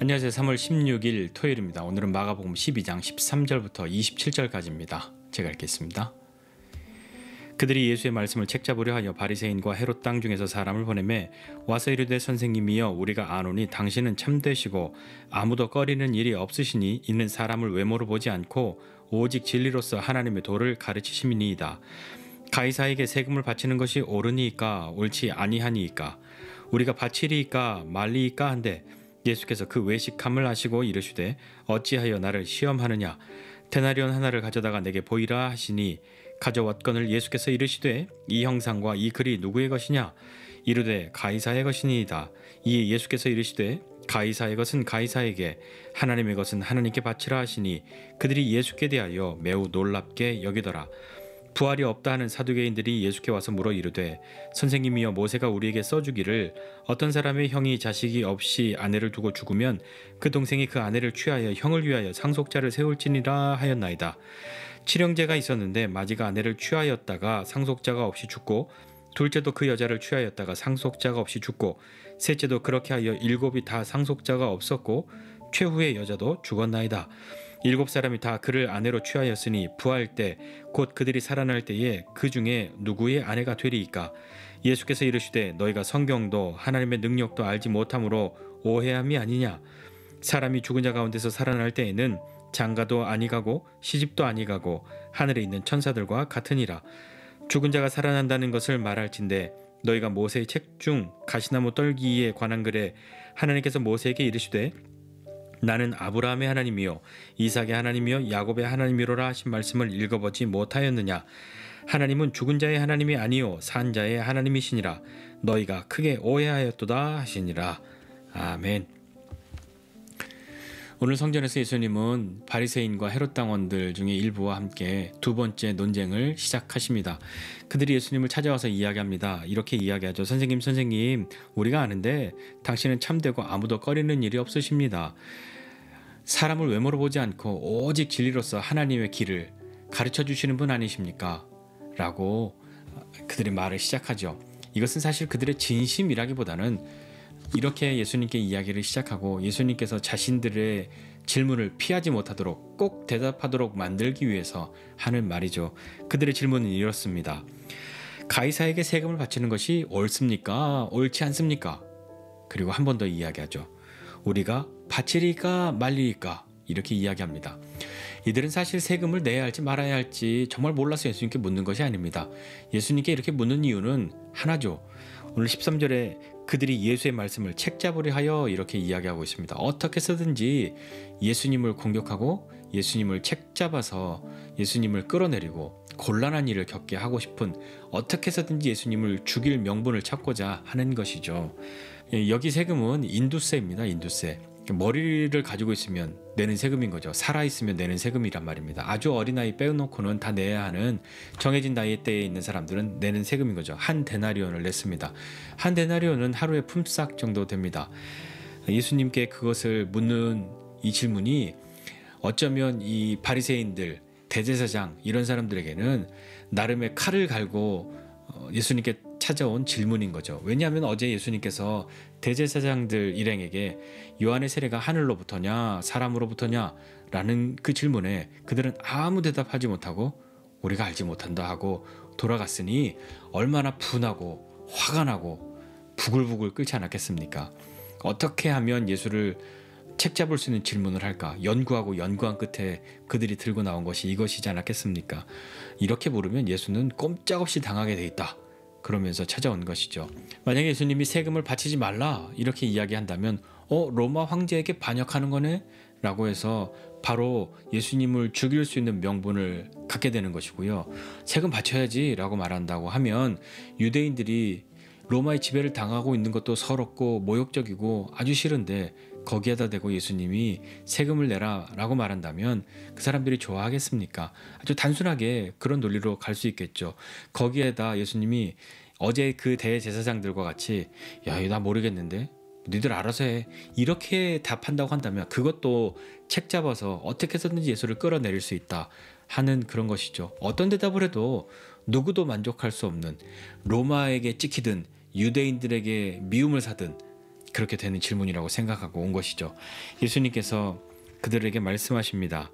안녕하세요. 3월 16일 토요일입니다. 오늘은 마가복음 12장 13절부터 27절까지입니다. 제가 읽겠습니다. 그들이 예수의 말씀을 책잡으려 하여 바리새인과 헤롯 땅 중에서 사람을 보내매 와서 이르되 선생님이여 우리가 아노니 당신은 참되시고 아무도 꺼리는 일이 없으시니 이는 사람을 외모로 보지 않고 오직 진리로서 하나님의 도를 가르치심이니이다. 가이사에게 세금을 바치는 것이 옳으니이까 옳지 아니하니이까 우리가 바치리이까 말리이까 한데 예수께서 그 외식함을 아시고 이르시되 어찌하여 나를 시험하느냐 데나리온 하나를 가져다가 내게 보이라 하시니 가져왔거늘 예수께서 이르시되 이 형상과 이 글이 누구의 것이냐 이르되 가이사의 것이니이다. 이에 예수께서 이르시되 가이사의 것은 가이사에게 하나님의 것은 하나님께 바치라 하시니 그들이 예수께 대하여 매우 놀랍게 여기더라. 부활이 없다 하는 사두개인들이 예수께 와서 물어 이르되 선생님이여 모세가 우리에게 써주기를 어떤 사람의 형이 자식이 없이 아내를 두고 죽으면 그 동생이 그 아내를 취하여 형을 위하여 상속자를 세울지니라 하였나이다. 칠형제가 있었는데 마지가 아내를 취하였다가 상속자가 없이 죽고 둘째도 그 여자를 취하였다가 상속자가 없이 죽고 셋째도 그렇게 하여 일곱이 다 상속자가 없었고 최후의 여자도 죽었나이다. 7사람이 다 그를 아내로 취하였으니 부활 때 곧 그들이 살아날 때에 그 중에 누구의 아내가 되리이까. 예수께서 이르시되 너희가 성경도 하나님의 능력도 알지 못함으로 오해함이 아니냐. 사람이 죽은 자 가운데서 살아날 때에는 장가도 아니가고 시집도 아니가고 하늘에 있는 천사들과 같으니라. 죽은 자가 살아난다는 것을 말할진대 너희가 모세의 책 중 가시나무 떨기에 관한 글에 하나님께서 모세에게 이르시되 나는 아브라함의 하나님이요 이삭의 하나님이요 야곱의 하나님이로라 하신 말씀을 읽어보지 못하였느냐. 하나님은 죽은 자의 하나님이 아니요 산 자의 하나님이시니라. 너희가 크게 오해하였도다 하시니라. 아멘. 오늘 성전에서 예수님은 바리새인과 헤롯 당원들 중에 일부와 함께 두 번째 논쟁을 시작하십니다. 그들이 예수님을 찾아와서 이야기합니다. 이렇게 이야기하죠. 선생님, 우리가 아는데 당신은 참되고 아무도 꺼리는 일이 없으십니다. 사람을 외모로 보지 않고 오직 진리로서 하나님의 길을 가르쳐 주시는 분 아니십니까? 라고 그들이 말을 시작하죠. 이것은 사실 그들의 진심이라기보다는 이렇게 예수님께 이야기를 시작하고 예수님께서 자신들의 질문을 피하지 못하도록 꼭 대답하도록 만들기 위해서 하는 말이죠. 그들의 질문은 이렇습니다. 가이사에게 세금을 바치는 것이 옳습니까? 옳지 않습니까? 그리고 한 번 더 이야기하죠. 우리가 바치리까 말리리까? 이렇게 이야기합니다. 이들은 사실 세금을 내야 할지 말아야 할지 정말 몰라서 예수님께 묻는 것이 아닙니다. 예수님께 이렇게 묻는 이유는 하나죠. 오늘 13절에 그들이 예수의 말씀을 책잡으려 하여 이렇게 이야기하고 있습니다. 어떻게 해서든지 예수님을 공격하고 예수님을 책잡아서 예수님을 끌어내리고 곤란한 일을 겪게 하고 싶은 어떻게 해서든지 예수님을 죽일 명분을 찾고자 하는 것이죠. 여기 세금은 인두세입니다. 인두세. 머리를 가지고 있으면 내는 세금인 거죠. 살아있으면 내는 세금이란 말입니다. 아주 어린아이 빼놓고는 다 내야 하는 정해진 나이대에 있는 사람들은 내는 세금인 거죠. 한 데나리온을 냈습니다. 한 데나리온은 하루에 품삯 정도 됩니다. 예수님께 그것을 묻는 이 질문이 어쩌면 이 바리새인들, 대제사장 이런 사람들에게는 나름의 칼을 갈고 예수님께 찾아온 질문인 거죠. 왜냐하면 어제 예수님께서 대제사장들 일행에게 요한의 세례가 하늘로부터냐 사람으로부터냐 라는 그 질문에 그들은 아무 대답하지 못하고 우리가 알지 못한다 하고 돌아갔으니 얼마나 분하고 화가 나고 부글부글 끓지 않았겠습니까? 어떻게 하면 예수를 책잡을 수 있는 질문을 할까? 연구한 끝에 그들이 들고 나온 것이 이것이지 않았겠습니까? 이렇게 물으면 예수는 꼼짝없이 당하게 돼 있다. 그러면서 찾아온 것이죠. 만약에 예수님이 세금을 바치지 말라 이렇게 이야기한다면 로마 황제에게 반역하는 거네? 라고 해서 바로 예수님을 죽일 수 있는 명분을 갖게 되는 것이고요. 세금 바쳐야지 라고 말한다고 하면 유대인들이 로마의 지배를 당하고 있는 것도 서럽고 모욕적이고 아주 싫은데 거기에다 대고 예수님이 세금을 내라 라고 말한다면 그 사람들이 좋아하겠습니까? 아주 단순하게 그런 논리로 갈 수 있겠죠. 거기에다 예수님이 어제 그 대제사장들과 같이 야, 나 모르겠는데 니들 알아서 해 이렇게 답한다고 한다면 그것도 책 잡아서 어떻게 해서든지 예수를 끌어내릴 수 있다 하는 그런 것이죠. 어떤 대답을 해도 누구도 만족할 수 없는 로마에게 찍히든 유대인들에게 미움을 사든 그렇게 되는 질문이라고 생각하고 온 것이죠. 예수님께서 그들에게 말씀하십니다.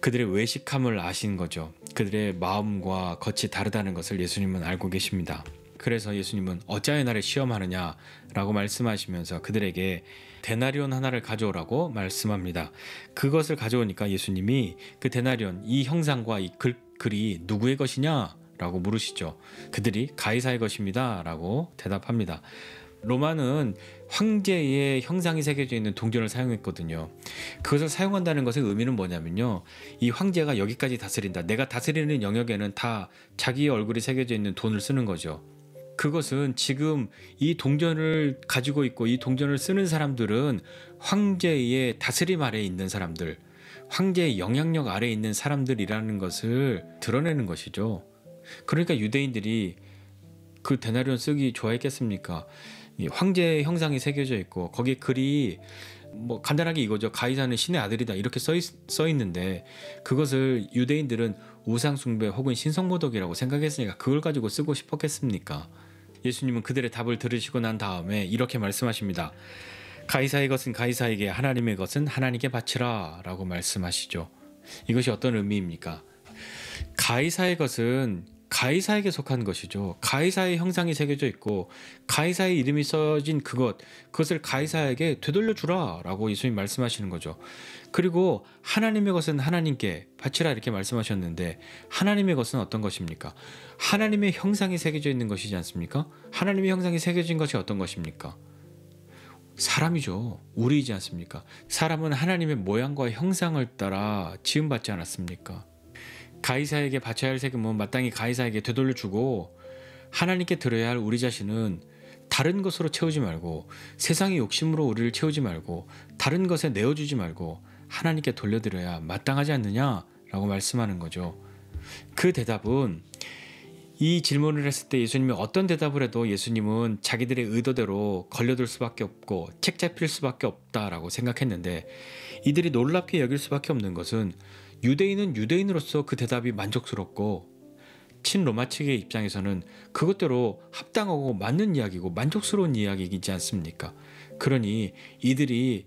그들의 외식함을 아신 거죠. 그들의 마음과 겉이 다르다는 것을 예수님은 알고 계십니다. 그래서 예수님은 어찌하여 나를 시험하느냐라고 말씀하시면서 그들에게 데나리온 하나를 가져오라고 말씀합니다. 그것을 가져오니까 예수님이 그 데나리온, 이 형상과 이 글이 누구의 것이냐? 라고 물으시죠. 그들이 가이사의 것입니다 라고 대답합니다. 로마는 황제의 형상이 새겨져 있는 동전을 사용했거든요. 그것을 사용한다는 것의 의미는 뭐냐면요, 이 황제가 여기까지 다스린다, 내가 다스리는 영역에는 다 자기의 얼굴이 새겨져 있는 돈을 쓰는 거죠. 그것은 지금 이 동전을 가지고 있고 이 동전을 쓰는 사람들은 황제의 다스림 아래에 있는 사람들, 황제의 영향력 아래에 있는 사람들이라는 것을 드러내는 것이죠. 그러니까 유대인들이 그 데나리온 쓰기 좋아했겠습니까? 황제의 형상이 새겨져 있고 거기에 글이 뭐 간단하게 이거죠. 가이사는 신의 아들이다 이렇게 써 있는데 그것을 유대인들은 우상 숭배 혹은 신성모독이라고 생각했으니까 그걸 가지고 쓰고 싶었겠습니까? 예수님은 그들의 답을 들으시고 난 다음에 이렇게 말씀하십니다. 가이사의 것은 가이사에게, 하나님의 것은 하나님께 바치라 라고 말씀하시죠. 이것이 어떤 의미입니까? 가이사의 것은 가이사에게 속한 것이죠. 가이사의 형상이 새겨져 있고 가이사의 이름이 써진 그것을 가이사에게 되돌려 주라 라고 예수님 말씀하시는 거죠. 그리고 하나님의 것은 하나님께 바치라 이렇게 말씀하셨는데 하나님의 것은 어떤 것입니까? 하나님의 형상이 새겨져 있는 것이지 않습니까? 하나님의 형상이 새겨진 것이 어떤 것입니까? 사람이죠. 우리이지 않습니까? 사람은 하나님의 모양과 형상을 따라 지음받지 않았습니까? 가이사에게 바쳐야 할 세금은 마땅히 가이사에게 되돌려주고 하나님께 드려야 할 우리 자신은 다른 것으로 채우지 말고 세상의 욕심으로 우리를 채우지 말고 다른 것에 내어주지 말고 하나님께 돌려드려야 마땅하지 않느냐라고 말씀하는 거죠. 그 대답은 이 질문을 했을 때 예수님이 어떤 대답을 해도 예수님은 자기들의 의도대로 걸려들 수밖에 없고 책 잡힐 수밖에 없다라고 생각했는데 이들이 놀랍게 여길 수밖에 없는 것은 유대인은 유대인으로서 그 대답이 만족스럽고 친로마 측의 입장에서는 그것대로 합당하고 맞는 이야기고 만족스러운 이야기이지 않습니까? 그러니 이들이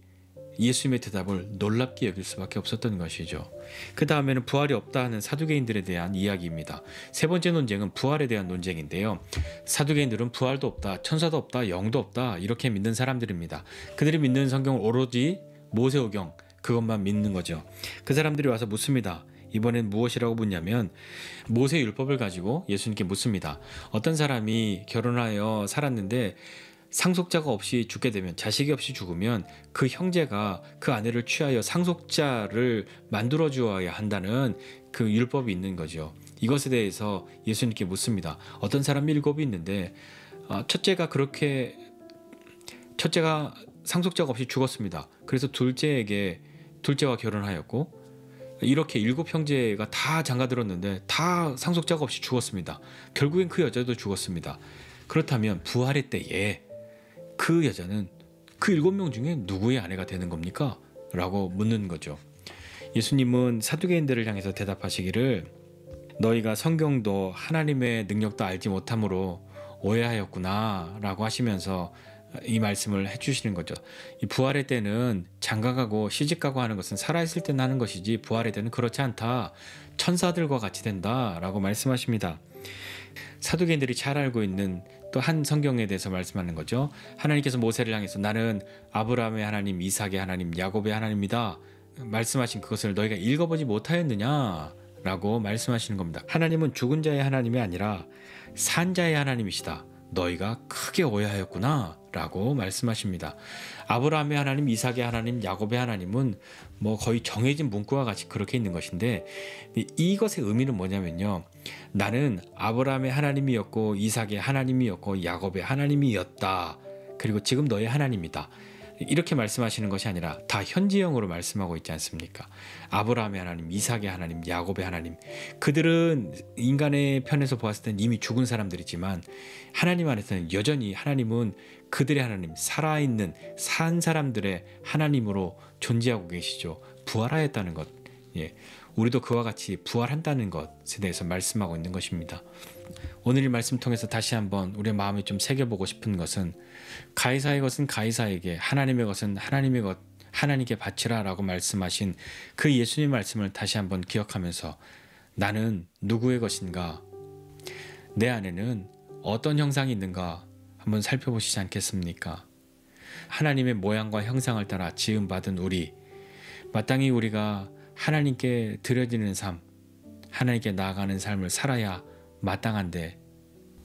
예수님의 대답을 놀랍게 여길 수밖에 없었던 것이죠. 그 다음에는 부활이 없다 하는 사두개인들에 대한 이야기입니다. 세 번째 논쟁은 부활에 대한 논쟁인데요. 사두개인들은 부활도 없다, 천사도 없다, 영도 없다 이렇게 믿는 사람들입니다. 그들이 믿는 성경은 오로지 모세오경 그것만 믿는 거죠. 그 사람들이 와서 묻습니다. 이번엔 무엇이라고 묻냐면 모세 율법을 가지고 예수님께 묻습니다. 어떤 사람이 결혼하여 살았는데 상속자가 없이 죽게 되면, 자식이 없이 죽으면 그 형제가 그 아내를 취하여 상속자를 만들어 주어야 한다는 그 율법이 있는 거죠. 이것에 대해서 예수님께 묻습니다. 어떤 사람이 7이 있는데 첫째가 상속자가 없이 죽었습니다. 그래서 둘째와 결혼하였고 이렇게 7 형제가 다 장가들었는데 다 상속자가 없이 죽었습니다. 결국엔 그 여자도 죽었습니다. 그렇다면 부활의 때에 그 여자는 그 7명 중에 누구의 아내가 되는 겁니까? 라고 묻는 거죠. 예수님은 사두개인들을 향해서 대답하시기를 너희가 성경도 하나님의 능력도 알지 못함으로 오해하였구나 라고 하시면서 이 말씀을 해주시는 거죠. 이 부활의 때는 장가가고 시집가고 하는 것은 살아있을 때는 하는 것이지 부활의 때는 그렇지 않다. 천사들과 같이 된다 라고 말씀하십니다. 사두개인들이 잘 알고 있는 또 한 성경에 대해서 말씀하는 거죠. 하나님께서 모세를 향해서 나는 아브라함의 하나님, 이삭의 하나님, 야곱의 하나님이다 말씀하신 그것을 너희가 읽어보지 못하였느냐 라고 말씀하시는 겁니다. 하나님은 죽은 자의 하나님이 아니라 산 자의 하나님이시다. 너희가 크게 오해하였구나 라고 말씀하십니다. 아브라함의 하나님, 이삭의 하나님, 야곱의 하나님은 뭐 거의 정해진 문구와 같이 그렇게 있는 것인데 이것의 의미는 뭐냐면요, 나는 아브라함의 하나님이었고 이삭의 하나님이었고 야곱의 하나님이었다. 그리고 지금 너의 하나님이다. 이렇게 말씀하시는 것이 아니라 다 현지형으로 말씀하고 있지 않습니까? 아브라함의 하나님, 이삭의 하나님, 야곱의 하나님. 그들은 인간의 편에서 보았을 때는 이미 죽은 사람들이지만 하나님 안에서는 여전히 하나님은 그들의 하나님, 살아있는 산 사람들의 하나님으로 존재하고 계시죠. 부활하였다는 것. 우리도 그와 같이 부활한다는 것에 대해서 말씀하고 있는 것입니다. 오늘 이 말씀 통해서 다시 한번 우리의 마음에 좀 새겨보고 싶은 것은 가이사의 것은 가이사에게, 하나님의 것은 하나님께 바치라 라고 말씀하신 그 예수님 말씀을 다시 한번 기억하면서 나는 누구의 것인가, 내 안에는 어떤 형상이 있는가 한번 살펴보시지 않겠습니까? 하나님의 모양과 형상을 따라 지음받은 우리, 마땅히 우리가 하나님께 드려지는 삶, 하나님께 나아가는 삶을 살아야 마땅한데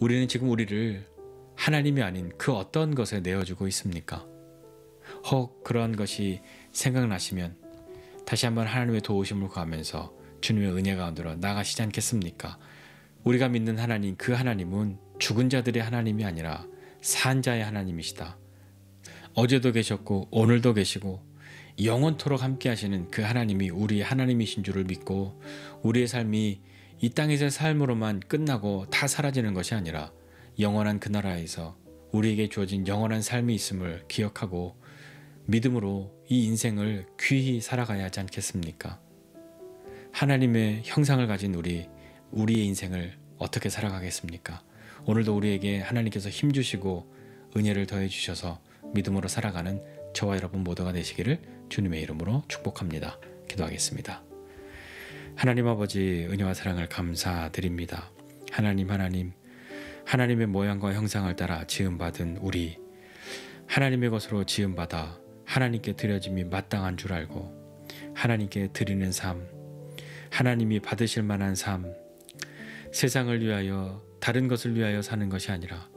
우리는 지금 우리를 하나님이 아닌 그 어떤 것에 내어주고 있습니까? 혹 그런 것이 생각나시면 다시 한번 하나님의 도우심을 구하면서 주님의 은혜 가운데로 나가시지 않겠습니까? 우리가 믿는 하나님, 그 하나님은 죽은 자들의 하나님이 아니라 산 자의 하나님이시다. 어제도 계셨고 오늘도 계시고 영원토록 함께 하시는 그 하나님이 우리의 하나님이신 줄을 믿고 우리의 삶이 이 땅에서의 삶으로만 끝나고 다 사라지는 것이 아니라 영원한 그 나라에서 우리에게 주어진 영원한 삶이 있음을 기억하고 믿음으로 이 인생을 귀히 살아가야 하지 않겠습니까? 하나님의 형상을 가진 우리의 인생을 어떻게 살아가겠습니까? 오늘도 우리에게 하나님께서 힘주시고 은혜를 더해 주셔서 믿음으로 살아가는 저와 여러분 모두가 되시기를 주님의 이름으로 축복합니다. 기도하겠습니다. 하나님 아버지, 은혜와 사랑을 감사드립니다. 하나님의 모양과 형상을 따라 지음받은 우리, 하나님의 것으로 지음받아 하나님께 드려짐이 마땅한 줄 알고 하나님께 드리는 삶, 하나님이 받으실 만한 삶, 세상을 위하여 다른 것을 위하여 사는 것이 아니라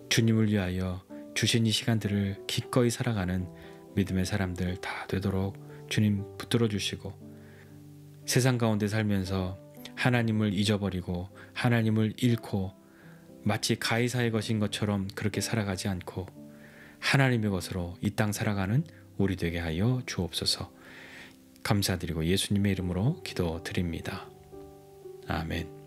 주님을 위하여 주신 이 시간들을 기꺼이 살아가는 믿음의 사람들 다 되도록 주님 붙들어 주시고, 세상 가운데 살면서 하나님을 잊어버리고 하나님을 잃고 마치 가이사의 것인 것처럼 그렇게 살아가지 않고 하나님의 것으로 이 땅 살아가는 우리 되게 하여 주옵소서. 감사드리고 예수님의 이름으로 기도드립니다. 아멘.